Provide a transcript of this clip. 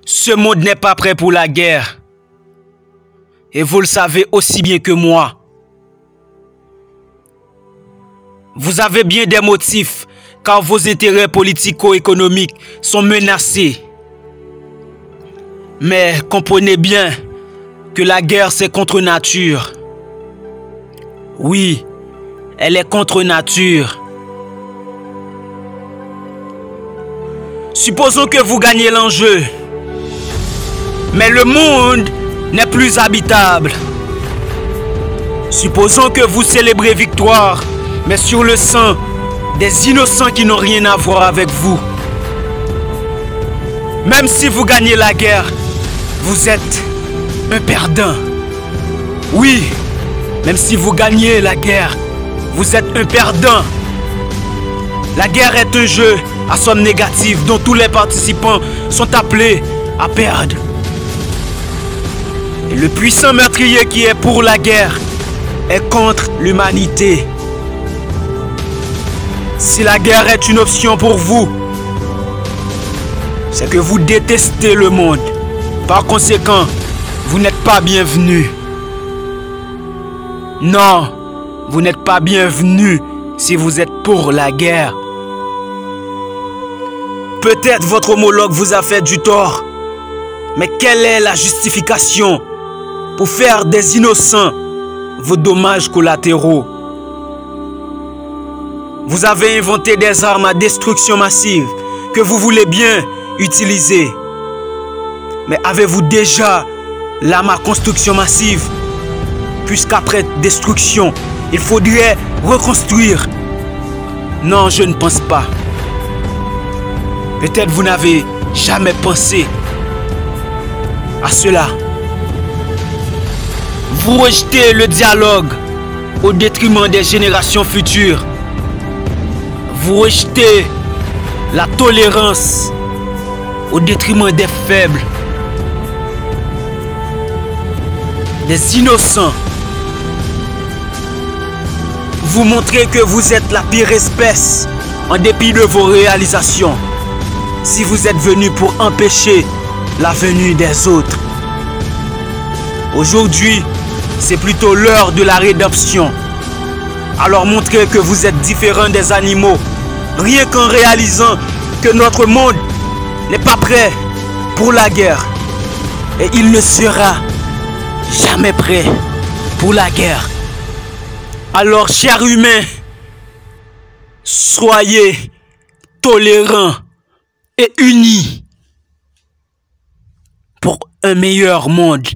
Ce monde n'est pas prêt pour la guerre. Et vous le savez aussi bien que moi. Vous avez bien des motifs, car vos intérêts politico-économiques sont menacés. Mais comprenez bien que la guerre, c'est contre nature. Oui, elle est contre nature. Supposons que vous gagnez l'enjeu. Mais le monde n'est plus habitable. Supposons que vous célébrez victoire, mais sur le sang des innocents qui n'ont rien à voir avec vous. Même si vous gagnez la guerre, vous êtes un perdant. Oui, même si vous gagnez la guerre, vous êtes un perdant. La guerre est un jeu à somme négative dont tous les participants sont appelés à perdre. Et le puissant meurtrier qui est pour la guerre est contre l'humanité. Si la guerre est une option pour vous, c'est que vous détestez le monde. Par conséquent, vous n'êtes pas bienvenu. Non, vous n'êtes pas bienvenu si vous êtes pour la guerre. Peut-être votre homologue vous a fait du tort, mais quelle est la justification pour faire des innocents vos dommages collatéraux? Vous avez inventé des armes à destruction massive que vous voulez bien utiliser. Mais avez-vous déjà l'arme à construction massive? Puisqu'après destruction, il faudrait reconstruire. Non, je ne pense pas. Peut-être vous n'avez jamais pensé à cela. Vous rejetez le dialogue au détriment des générations futures. Vous rejetez la tolérance au détriment des faibles, des innocents. Vous montrez que vous êtes la pire espèce en dépit de vos réalisations. Si vous êtes venu pour empêcher la venue des autres. Aujourd'hui, c'est plutôt l'heure de la rédemption. Alors montrez que vous êtes différent des animaux, rien qu'en réalisant que notre monde n'est pas prêt pour la guerre. Et il ne sera jamais prêt pour la guerre. Alors, chers humains, soyez tolérants et unis pour un meilleur monde.